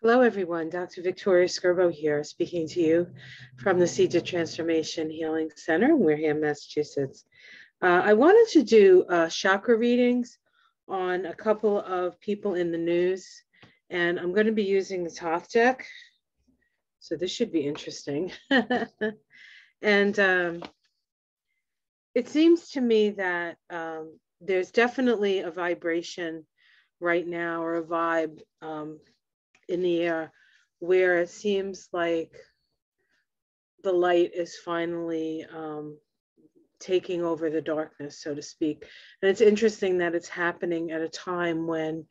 Hello, everyone. Dr. Victoria Skirbo here, speaking to you from the Seeds of Transformation Healing Center in Wareham, Massachusetts. I wanted to do chakra readings on a couple of people in the news, and I'm going to be using the Thoth deck. So this should be interesting. And it seems to me that there's definitely a vibration right now, or a vibe in the air, where it seems like the light is finally taking over the darkness, so to speak. And it's interesting that it's happening at a time when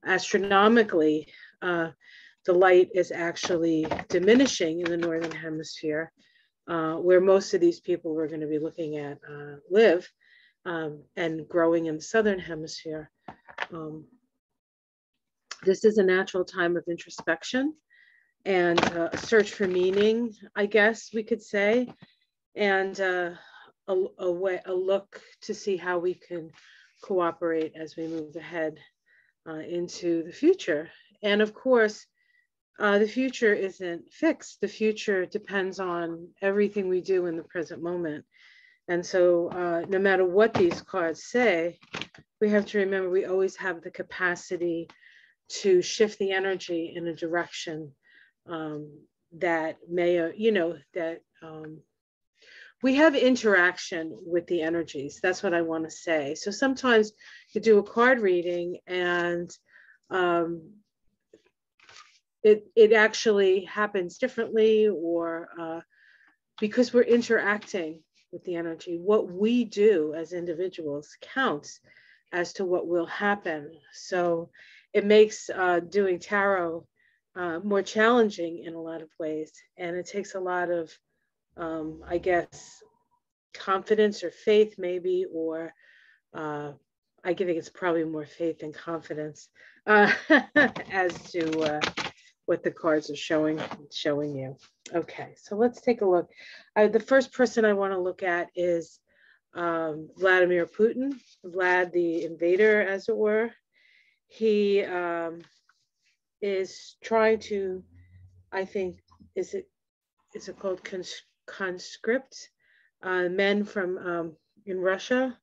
astronomically the light is actually diminishing in the Northern Hemisphere, where most of these people we're going to be looking at live, and growing in the Southern Hemisphere. This is a natural time of introspection and a search for meaning, I guess we could say, and a look to see how we can cooperate as we move ahead into the future. And of course, the future isn't fixed. The future depends on everything we do in the present moment. And so no matter what these cards say, we have to remember we always have the capacity to shift the energy in a direction that may, that we have interaction with the energies. That's what I want to say. So sometimes you do a card reading and it actually happens differently, or because we're interacting with the energy. What we do as individuals counts as to what will happen. So it makes doing tarot more challenging in a lot of ways. And it takes a lot of, I guess, confidence or faith maybe, or I think it's probably more faith than confidence as to what the cards are showing you. Okay, so let's take a look. The first person I want to look at is Vladimir Putin, Vlad the Invader, as it were. He is trying to, I think, is it called conscript men from in Russia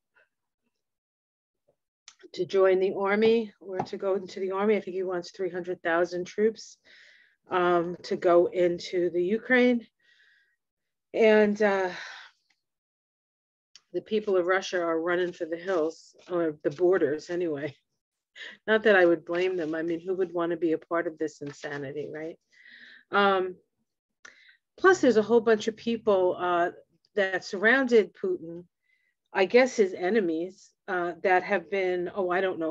to join the army, or to go into the army. I think he wants 300,000 troops to go into the Ukraine. And the people of Russia are running for the hills, or the borders anyway. Not that I would blame them. I mean, who would want to be a part of this insanity, right? Plus, there's a whole bunch of people that surrounded Putin, I guess his enemies, that have been,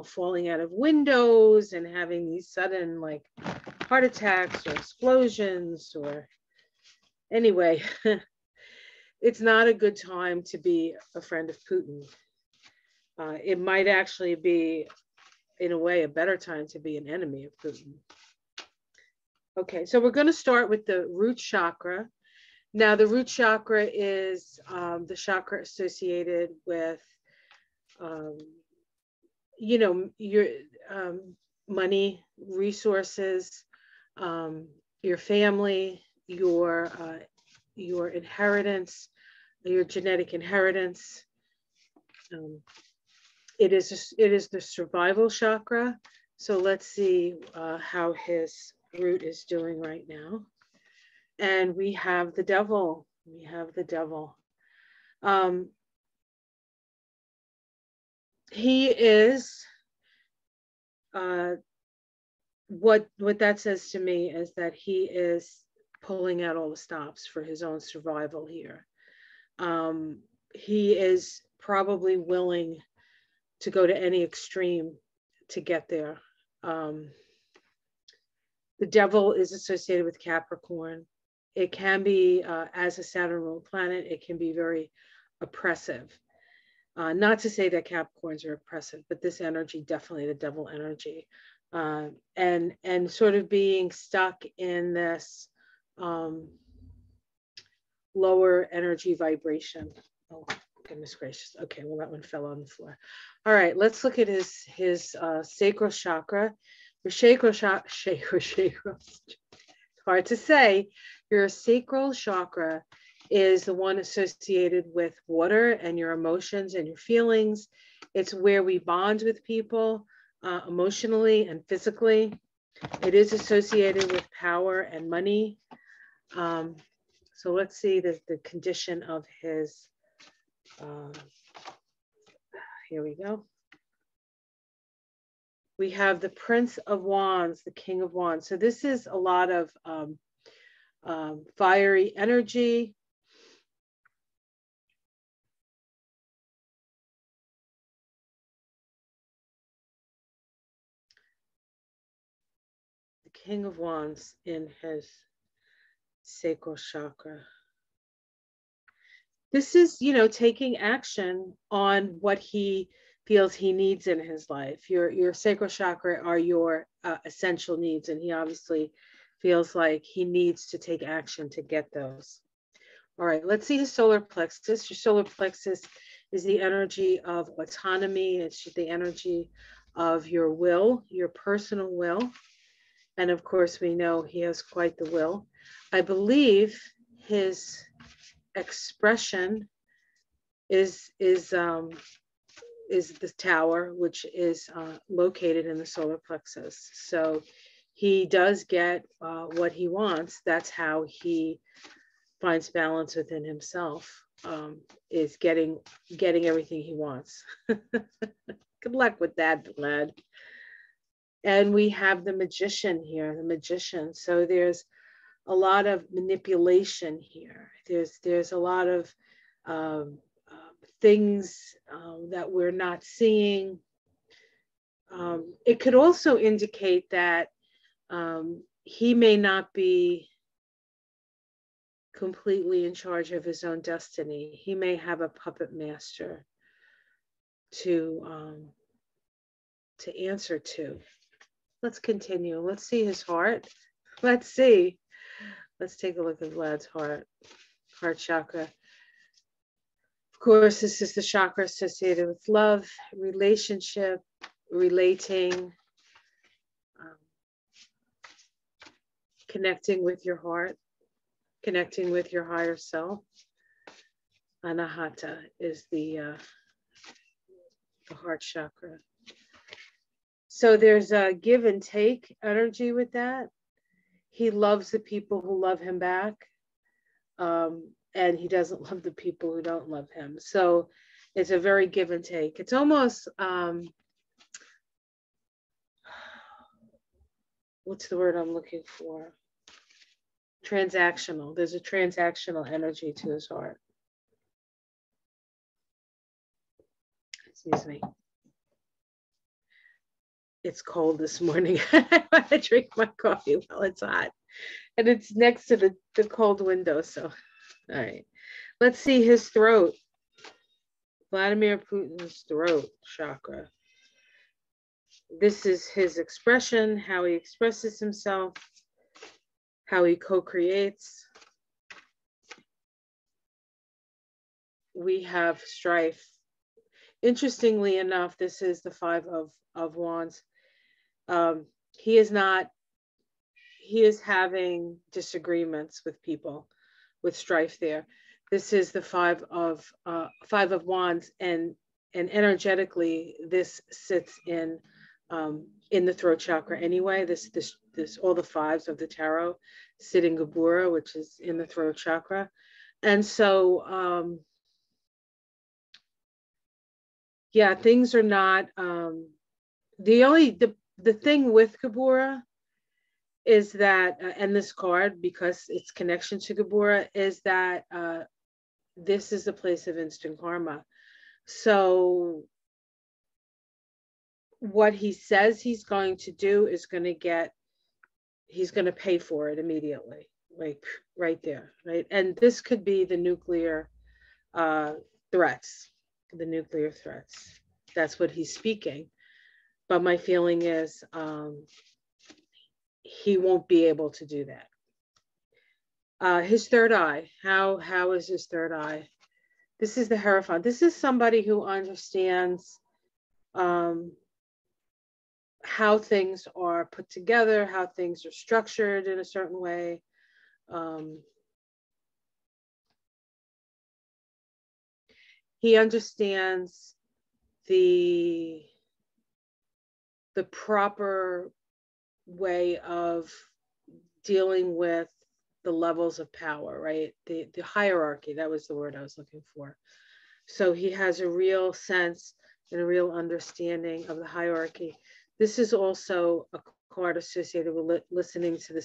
falling out of windows and having these sudden like heart attacks or explosions, or anyway, it's not a good time to be a friend of Putin. It might actually be, in a way, a better time to be an enemy of Putin. Okay, so we're going to start with the root chakra. Now, the root chakra is the chakra associated with, your money, resources, your family, your inheritance, your genetic inheritance. It is the survival chakra. So let's see how his root is doing right now. And we have the devil. We have the devil. He is, what that says to me is that he is pulling out all the stops for his own survival here. He is probably willing to go to any extreme to get there. The devil is associated with Capricorn. It can be, as a Saturn ruled planet, it can be very oppressive. Not to say that Capricorns are oppressive, but this energy, definitely the devil energy. And sort of being stuck in this lower energy vibration. Oh, goodness gracious. Okay, well, that one fell on the floor. All right, let's look at his sacral chakra. Your sacral chakra, it's hard to say. Your sacral chakra is the one associated with water and your emotions and your feelings. It's where we bond with people emotionally and physically. It is associated with power and money. So let's see the condition of his, here we go. We have the Prince of Wands, the King of Wands. So this is a lot of fiery energy. The King of Wands in his sacral chakra. This is, you know, taking action on what he feels he needs in his life. Your sacral chakra are your essential needs, and he obviously feels like he needs to take action to get those. All right, let's see his solar plexus. Your solar plexus is the energy of autonomy. It's the energy of your will, your personal will. And of course, we know he has quite the will. I believe his expression is the tower, which is located in the solar plexus. So he does get what he wants. That's how he finds balance within himself, is getting everything he wants. Good luck with that, Vlad. And we have the magician here, the magician. So there's a lot of manipulation here. There's a lot of things that we're not seeing. It could also indicate that he may not be completely in charge of his own destiny. He may have a puppet master to answer to. Let's continue. Let's see his heart. Let's see. Let's take a look at Vlad's heart chakra. Of course, this is the chakra associated with love, relationship, relating, connecting with your heart, connecting with your higher self. Anahata is the heart chakra. So there's a give and take energy with that. He loves the people who love him back. And he doesn't love the people who don't love him. So it's a very give and take. It's almost, what's the word I'm looking for? Transactional. There's a transactional energy to his heart. Excuse me. It's cold this morning. I want to drink my coffee while it's hot. And it's next to the cold window, so. All right, let's see his throat. Vladimir Putin's throat chakra. This is his expression, how he expresses himself, how he co-creates. We have strife. Interestingly enough, this is the Five of Wands. He is having disagreements with people, with strife there. This is the Five of Wands, and energetically, this sits in the throat chakra anyway. This all the fives of the tarot sit in Gebura, which is in the throat chakra, and so yeah, things are not the thing with Gebura is that, and this card, because its connection to Gebura, is that this is the place of instant karma. So what he says he's going to do is he's going to pay for it immediately, like right there, right? And this could be the nuclear threats, That's what he's speaking. But my feeling is, he won't be able to do that. His third eye, how is his third eye? This is the Hierophant. This is somebody who understands how things are put together, how things are structured in a certain way. He understands the proper way of dealing with the levels of power, right? The hierarchy, that was the word I was looking for. So he has a real sense and a real understanding of the hierarchy. This is also a card associated with listening to the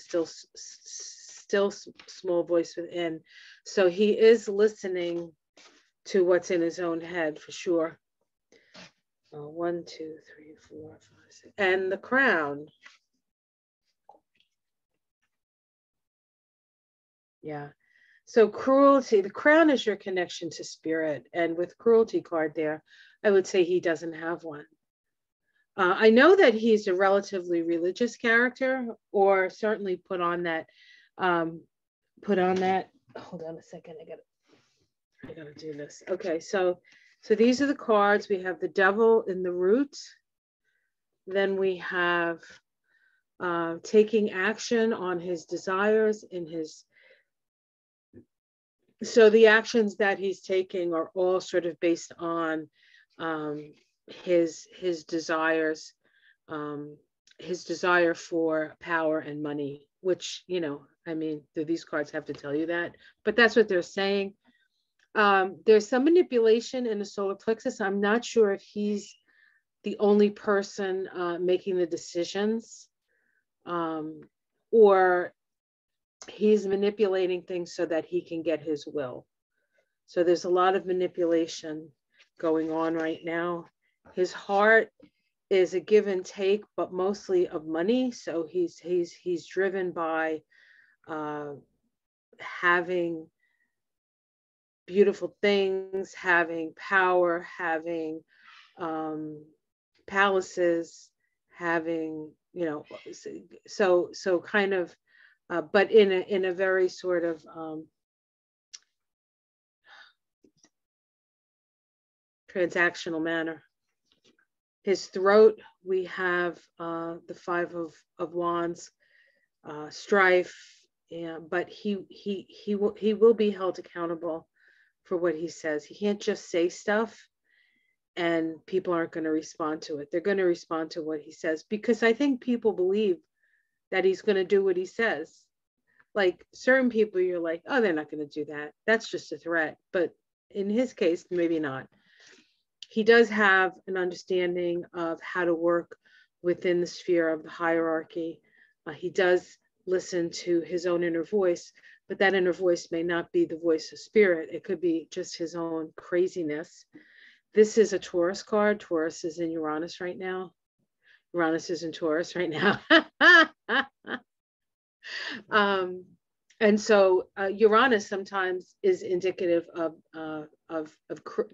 still small voice within. So he is listening to what's in his own head for sure. 1, 2, 3, 4, 5, 6. And the crown. Yeah. So cruelty, the crown is your connection to spirit. And with cruelty card there, I would say he doesn't have one. I know that he's a relatively religious character, or certainly put on that. Hold on a second. I gotta do this. Okay, so these are the cards. We have the devil in the root. Then we have taking action on his desires in his. So the actions that he's taking are all sort of based on his desires, his desire for power and money, which, you know, I mean, do these cards have to tell you that? But that's what they're saying. There's some manipulation in the solar plexus. I'm not sure if he's the only person making the decisions, or he's manipulating things so that he can get his will. So there's a lot of manipulation going on right now. His heart is a give and take, but mostly of money. So he's driven by having beautiful things, having power, having palaces, having, you know, so kind of, but in a very sort of transactional manner. His throat, we have the 5 of Wands, strife, but he will be held accountable for what he says. He can't just say stuff and people aren't going to respond to it. They're going to respond to what he says, because I think people believe that he's going to do what he says. Like certain people, you're like, oh, they're not going to do that. That's just a threat. But in his case, maybe not. He does have an understanding of how to work within the sphere of the hierarchy. He does listen to his own inner voice, but that inner voice may not be the voice of spirit. It could be just his own craziness. This is a Taurus card. Taurus is in Uranus right now. Uranus is in Taurus right now. And so Uranus sometimes is indicative of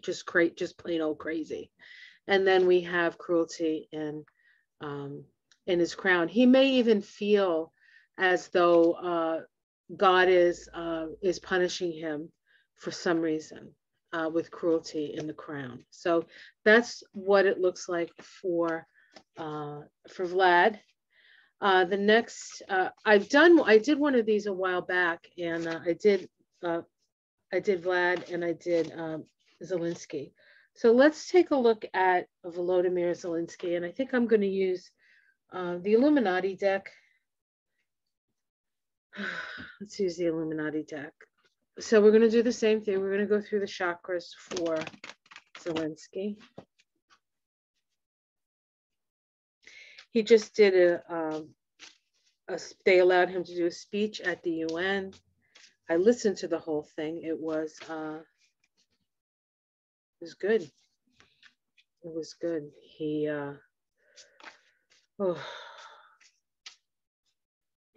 just plain old crazy. And then we have cruelty in his crown. He may even feel as though God is punishing him for some reason with cruelty in the crown. So that's what it looks like for Vlad. The next, I did one of these a while back, and I did Vlad and I did Zielinski. So let's take a look at Volodmyr Zelenski, and I think I'm going to use the Illuminati deck. Let's use the Illuminati deck. So we're going to do the same thing. We're going to go through the chakras for Zielinski. He just did they allowed him to do a speech at the UN. I listened to the whole thing. It was good. It was good. He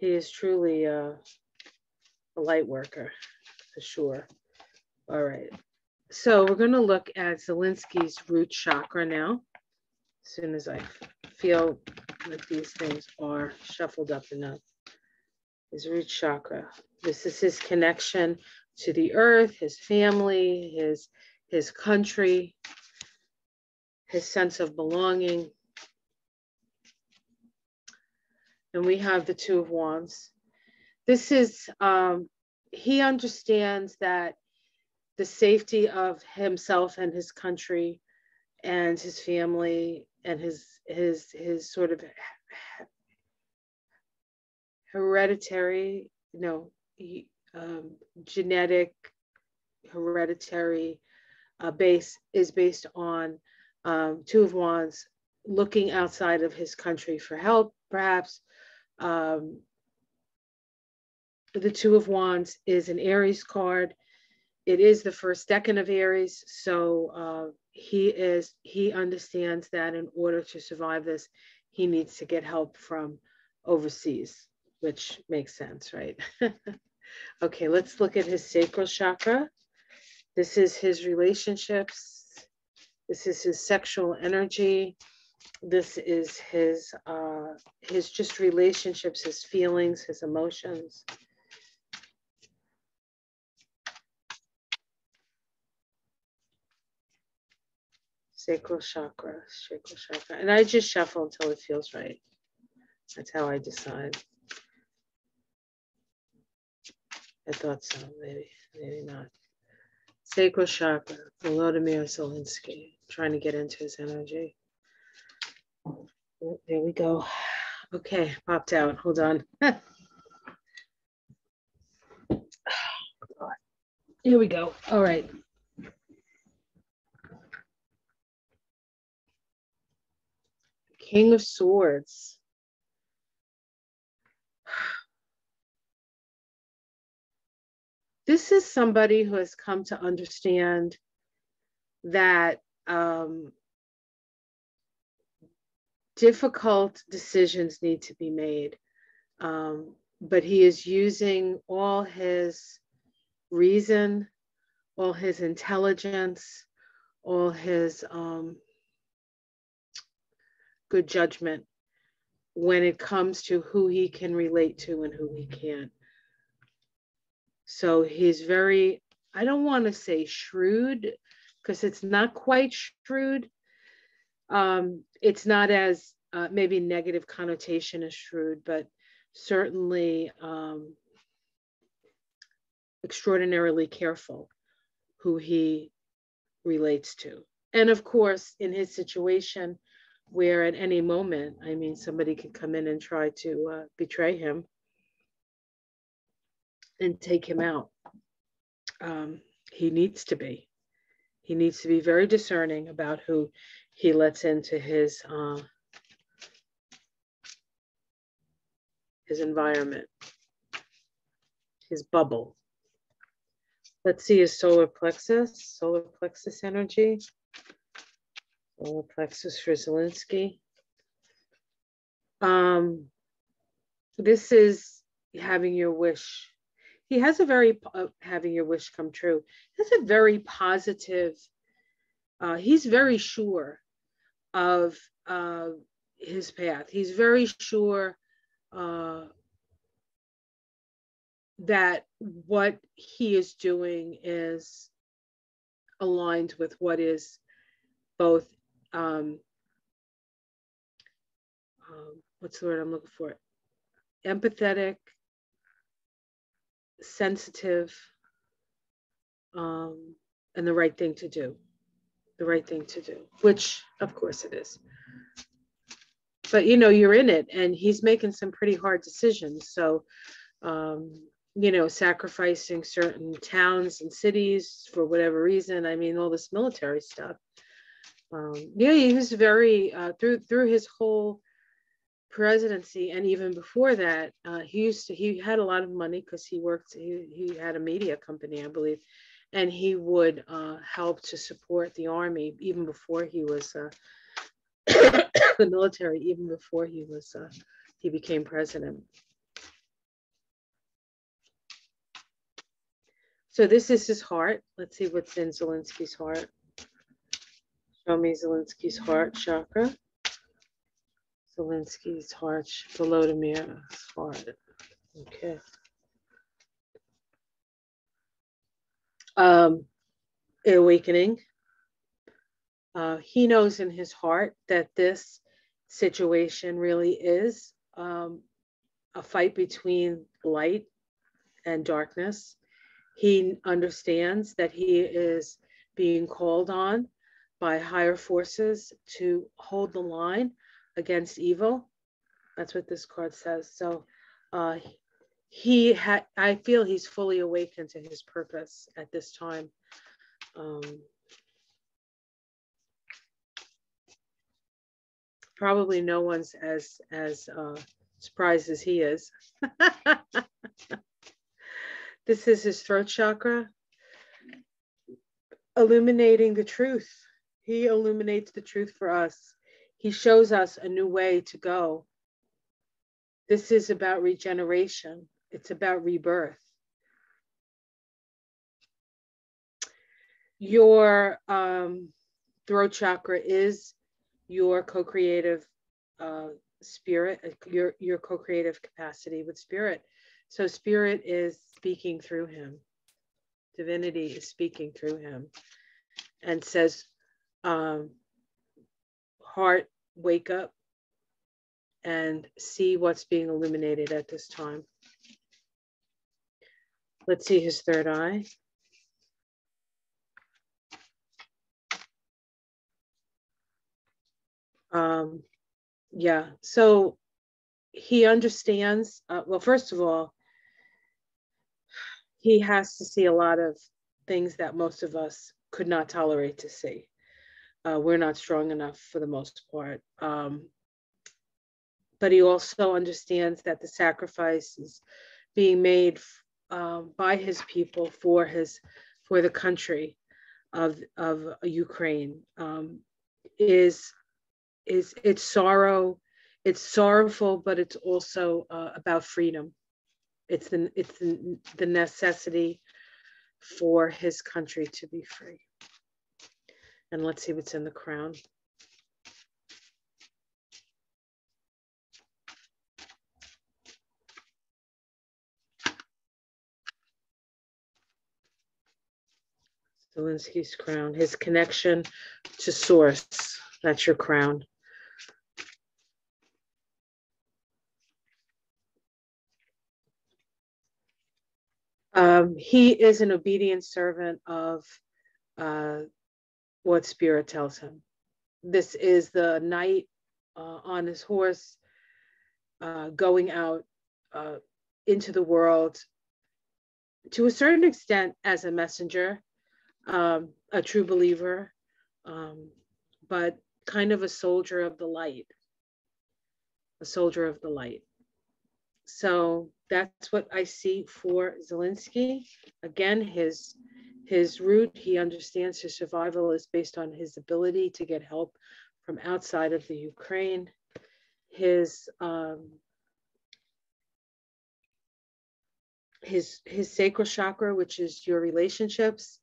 is truly a light worker for sure. All right. So we're going to look at Zelenski's root chakra now. As soon as I feel like these things are shuffled up enough. His root chakra. This is his connection to the earth, his family, his country, his sense of belonging. And we have the Two of Wands. This is, he understands that the safety of himself and his country and his family and his sort of hereditary, genetic hereditary base is based on Two of Wands looking outside of his country for help, perhaps. The Two of Wands is an Aries card. It is the first decan of Aries, so he understands that in order to survive this, he needs to get help from overseas, which makes sense, right? Okay, let's look at his sacral chakra. This is his relationships. This is his sexual energy. This is his just relationships, his feelings, his emotions. Sacral chakra, sacral chakra. And I just shuffle until it feels right. That's how I decide. I thought so, maybe not. Sacral chakra, Volodmyr Zelenski. Trying to get into his energy. Oh, there we go. Okay, popped out. Hold on. Here we go. All right. King of Swords. This is somebody who has come to understand that difficult decisions need to be made. But he is using all his reason, all his intelligence, all his good judgment when it comes to who he can relate to and who he can't. So he's very, I don't want to say shrewd, because it's not quite shrewd. It's not as maybe negative connotation as shrewd, but certainly extraordinarily careful who he relates to. And of course, in his situation, where at any moment, I mean, somebody could come in and try to betray him and take him out. He needs to be very discerning about who he lets into his environment, his bubble. Let's see his solar plexus energy. Solar plexus for Zielinski. This is having your wish. He has a very, having your wish come true. He has a very positive, he's very sure of his path. He's very sure that what he is doing is aligned with what is both, what's the word I'm looking for? Empathetic, sensitive, and the right thing to do. The right thing to do, which of course it is. But you're in it, and he's making some pretty hard decisions. So, sacrificing certain towns and cities for whatever reason. I mean, all this military stuff. He was very through his whole presidency, and even before that, he had a lot of money because he had a media company, I believe, and he would help to support the army even before he was the military, even before he became president. So this is his heart. Let's see what's in Zelenski's heart. Show me Zelenski's heart chakra. Zelenski's heart, Volodymyr's heart. Okay. Awakening. He knows in his heart that this situation really is a fight between light and darkness. He understands that he is being called on by higher forces to hold the line against evil. That's what this card says. So I feel he's fully awakened to his purpose at this time. Probably no one's as surprised as he is. This is his throat chakra, illuminating the truth. He illuminates the truth for us. He shows us a new way to go. This is about regeneration. It's about rebirth. Your throat chakra is your co-creative spirit, your co-creative capacity with spirit. So spirit is speaking through him. Divinity is speaking through him and says, heart, wake up and see what's being illuminated at this time. Let's see his third eye. Yeah, so he understands, well, first of all, he has to see a lot of things that most of us could not tolerate to see. We're not strong enough for the most part. But he also understands that the sacrifice is being made by his people for the country of Ukraine. It's sorrow, it's sorrowful, but it's also about freedom. It's the necessity for his country to be free. And let's see what's in the crown. Zelenski's crown, his connection to source. That's your crown. He is an obedient servant of what spirit tells him. This is the knight on his horse going out into the world to a certain extent as a messenger, a true believer, but kind of a soldier of the light, a soldier of the light. So that's what I see for Zielinski. Again, his root, he understands his survival is based on his ability to get help from outside of the Ukraine. His sacral chakra, which is your relationships.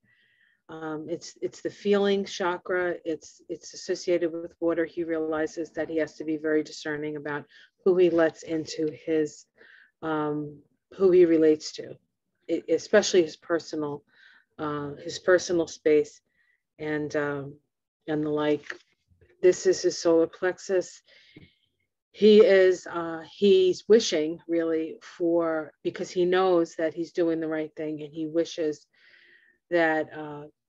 It's the feeling chakra. It's associated with water. He realizes that he has to be very discerning about who he lets into his, who he relates to, especially his personal space, and the like. This is his solar plexus. He's wishing really for, because he knows that he's doing the right thing, and he wishes that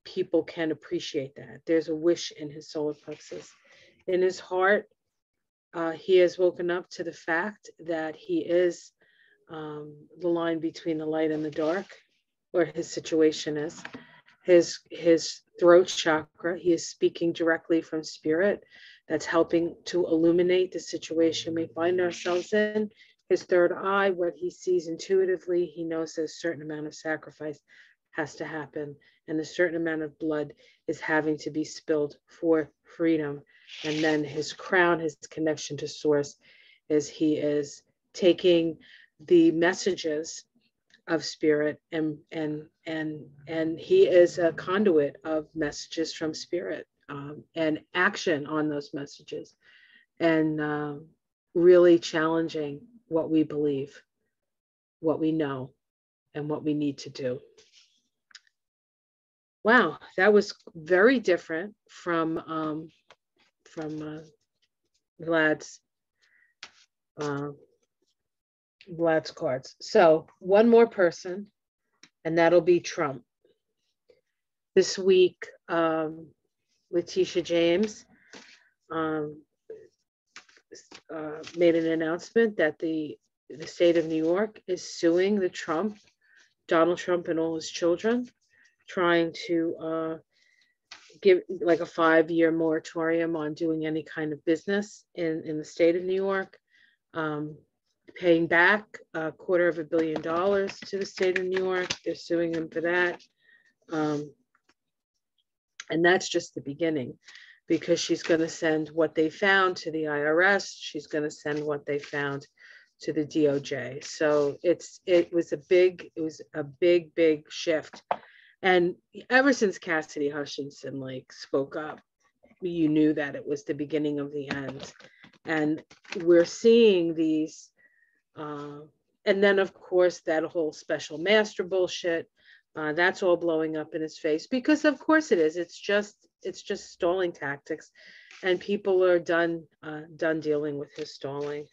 people can appreciate that. There's a wish in his solar plexus. In his heart, he has woken up to the fact that he is the line between the light and the dark, or his situation is. His throat chakra, he is speaking directly from spirit. That's helping to illuminate the situation we find ourselves in. His third eye, what he sees intuitively, he knows that a certain amount of sacrifice has to happen, and a certain amount of blood is having to be spilled for freedom. And then his crown, his connection to source, is he is taking the messages of spirit, and he is a conduit of messages from spirit, and action on those messages, and really challenging what we believe, what we know, and what we need to do. Wow, that was very different from Vlad's Vlad's cards. So one more person, and that'll be Trump. This week, Letitia James made an announcement that the state of New York is suing Donald Trump and all his children, trying to give like a 5-year moratorium on doing any kind of business in the state of New York, paying back $250 million to the state of New York. They're suing him for that. And that's just the beginning, because she's going to send what they found to the IRS. She's going to send what they found to the DOJ. So it was a big shift. And ever since Cassidy Hutchinson spoke up, you knew that it was the beginning of the end. And we're seeing these, and then of course that whole special master bullshit, that's all blowing up in his face, because of course it is. It's just stalling tactics, and people are done dealing with his stalling.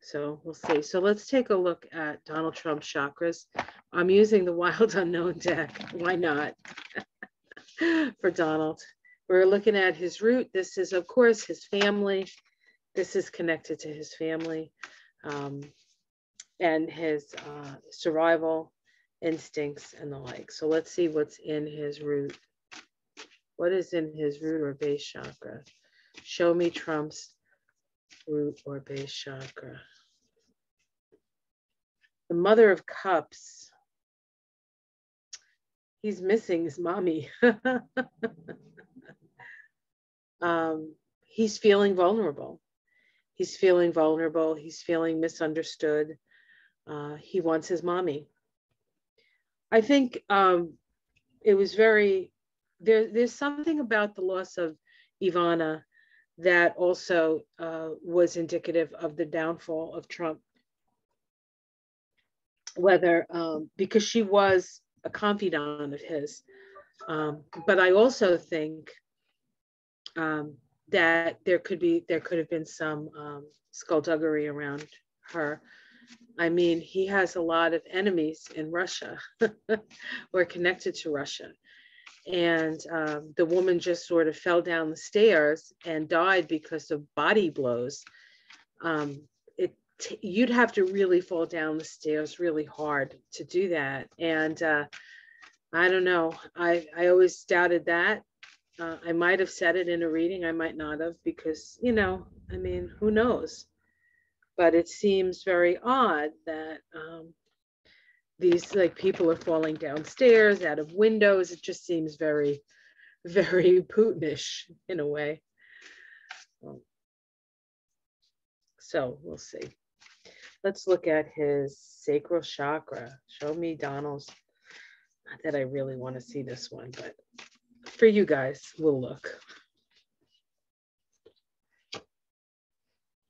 So we'll see. So let's take a look at Donald Trump's chakras. I'm using the Wild Unknown deck. Why not? For Donald. We're looking at his root. This is, of course, his family. This is connected to his family and his survival instincts and the like. So let's see what's in his root. What is in his root or base chakra? Show me Trump's root or base chakra. The Mother of Cups. He's missing his mommy. He's feeling vulnerable. He's feeling vulnerable. He's feeling misunderstood. He wants his mommy. I think it was very, there's something about the loss of Ivana that also was indicative of the downfall of Trump. Whether, because she was a confidant of his. But I also think that there could have been some skullduggery around her. I mean, he has a lot of enemies in Russia or connected to Russia. And the woman just sort of fell down the stairs and died because of body blows. You'd have to really fall down the stairs really hard to do that. And I don't know. I always doubted that. I might have said it in a reading. I might not have, because, I mean, who knows? But it seems very odd that these people are falling downstairs, out of windows. It just seems very, very Putinish in a way. So we'll see. Let's look at his sacral chakra. Show me Donald's. Not that I really want to see this one, but for you guys, we'll look.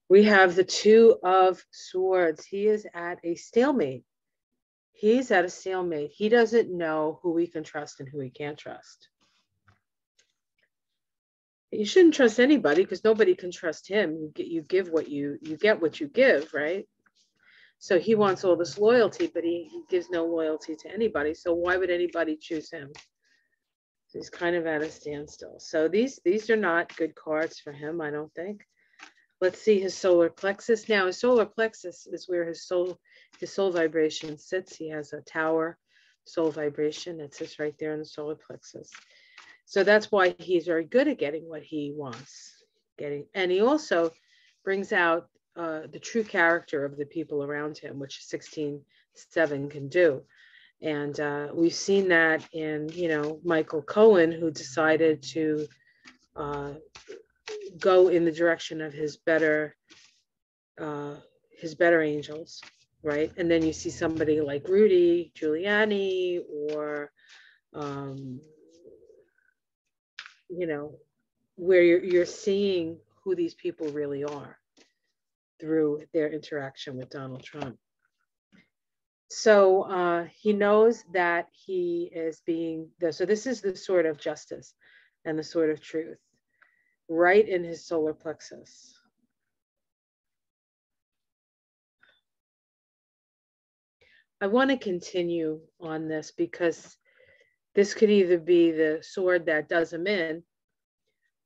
We have the Two of Swords. He is at a stalemate. He's at a stalemate. He doesn't know who he can trust and who he can't trust. You shouldn't trust anybody, because nobody can trust him. You get what you give, right? So he wants all this loyalty, but he gives no loyalty to anybody. So why would anybody choose him? So he's kind of at a standstill. So these are not good cards for him, I don't think. Let's see his solar plexus. Now, his solar plexus is where his soul vibration sits. He has a tower soul vibration that sits right there in the solar plexus. So that's why he's very good at getting what he wants. And he also brings out the true character of the people around him, which 16-7 can do. And we've seen that in, Michael Cohen, who decided to go in the direction of his better angels, right? And then you see somebody like Rudy Giuliani, or where you're seeing who these people really are through their interaction with Donald Trump. So he knows that he is so this is the sword of justice and the sword of truth, right in his solar plexus. I want to continue on this because this could either be the sword that does him in,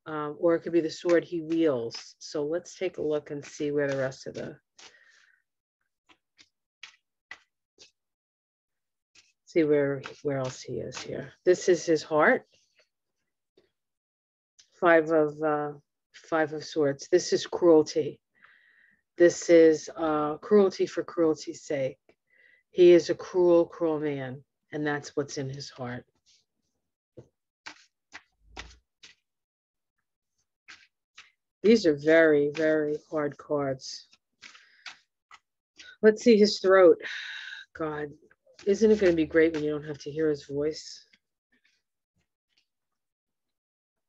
or it could be the sword he wields. So let's take a look and see where the rest of the, see where else he is here. This is his heart. Five of Swords. This is cruelty. This is cruelty for cruelty's sake. He is a cruel, cruel man, and that's what's in his heart. These are very, very hard cards. Let's see his throat. God, isn't it going to be great when you don't have to hear his voice?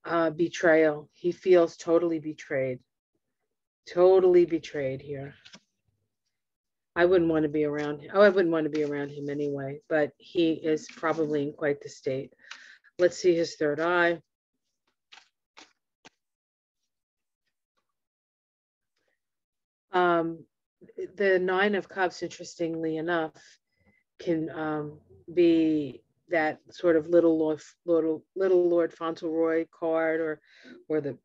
Betrayal. He feels totally betrayed. Totally betrayed here. I wouldn't want to be around him. Oh, I wouldn't want to be around him anyway, but he is probably in quite the state. Let's see his third eye. The Nine of Cups, interestingly enough, can be that sort of little Lord Fauntleroy card, or the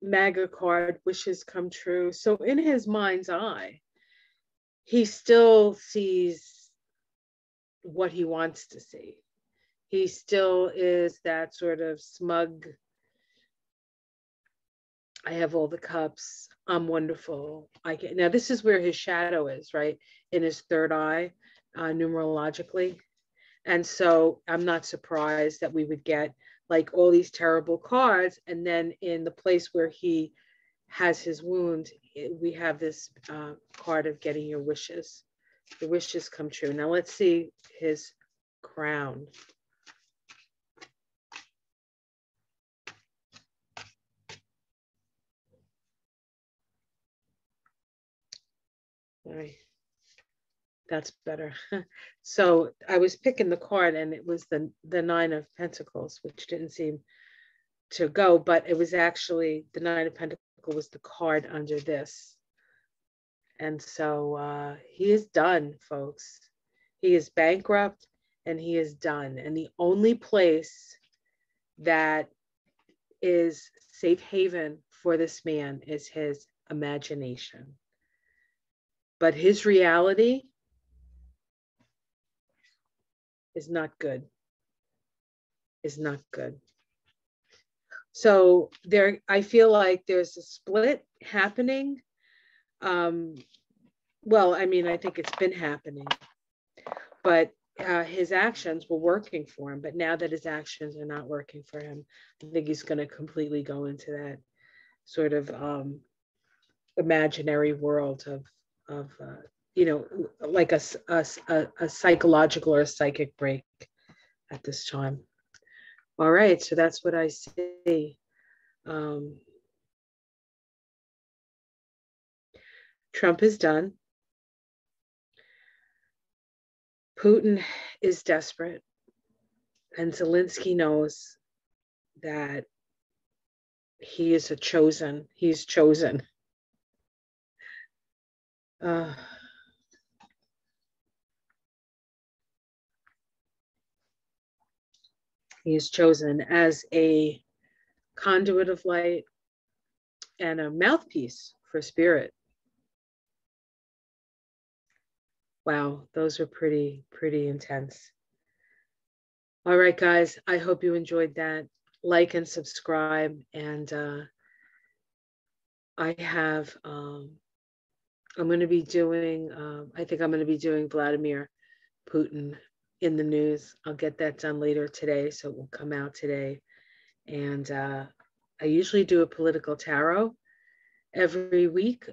MAGA card, wishes come true. So in his mind's eye, he still sees what he wants to see. He still is that sort of smug, I have all the cups, I'm wonderful. Now this is where his shadow is, right? In his third eye, numerologically. And so I'm not surprised that we would get like all these terrible cards. And then in the place where he has his wound, we have this card of getting your wishes. The wishes come true. Now let's see his crown. All right. That's better. So I was picking the card and it was the Nine of Pentacles, which didn't seem to go, but it was actually the Nine of Pentacles was the card under this. And so he is done, folks. He is bankrupt and he is done. And the only place that is safe haven for this man is his imagination. But his reality is not good. Is not good. So there, I feel like there's a split happening. Well, I mean, I think it's been happening, but his actions were working for him. But now that his actions are not working for him, I think he's going to completely go into that sort of imaginary world of you know, like a psychological or a psychic break at this time. All right, so that's what I see. Trump is done. Putin is desperate. And Zielinski knows that he is chosen. He's chosen. He is chosen as a conduit of light and a mouthpiece for spirit. Wow, those are pretty intense. All right, guys, I hope you enjoyed that. Like and subscribe. And I have, I'm going to be doing, I think I'm going to be doing Vladimir Putin in the news. I'll get that done later today, so it will come out today. And I usually do a political tarot every week.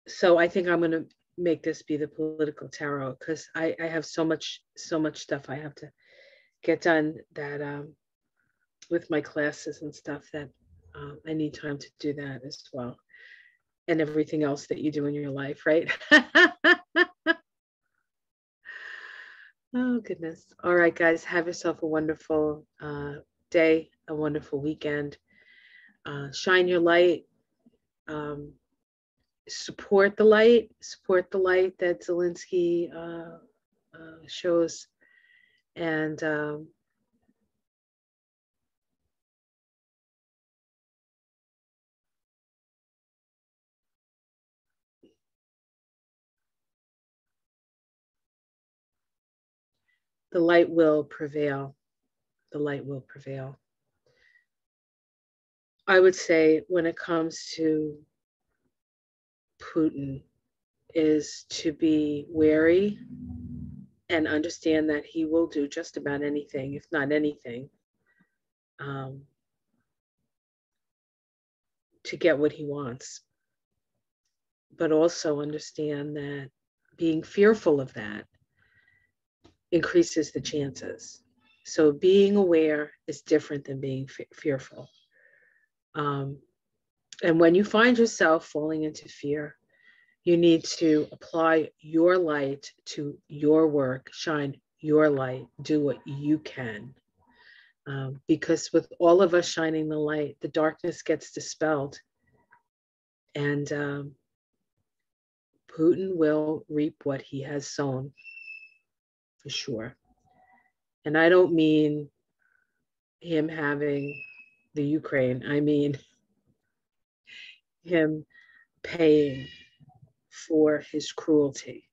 So I think I'm going to make this be the political tarot because I have so much stuff I have to get done that with my classes and stuff that I need time to do that as well, and everything else that you do in your life, right? Oh goodness. All right, guys, have yourself a wonderful day, a wonderful weekend. Shine your light. support the light that Zielinski shows. And the light will prevail. The light will prevail. I would say when it comes to Putin is to be wary and understand that he will do just about anything, if not anything, to get what he wants. But also understand that being fearful of that increases the chances. So being aware is different than being fearful. And when you find yourself falling into fear, you need to apply your light to your work, shine your light, do what you can. Because with all of us shining the light, the darkness gets dispelled. And Putin will reap what he has sown, for sure. And I don't mean him having the Ukraine. I mean him paying for his cruelty.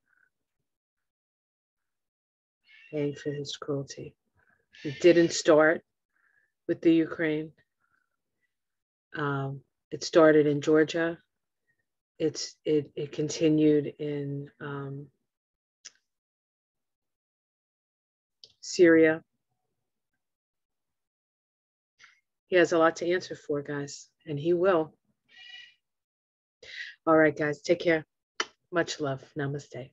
Paying for his cruelty. It didn't start with the Ukraine. It started in Georgia. It continued in Syria. He has a lot to answer for, guys, and he will. All right, guys, take care. Much love. Namaste.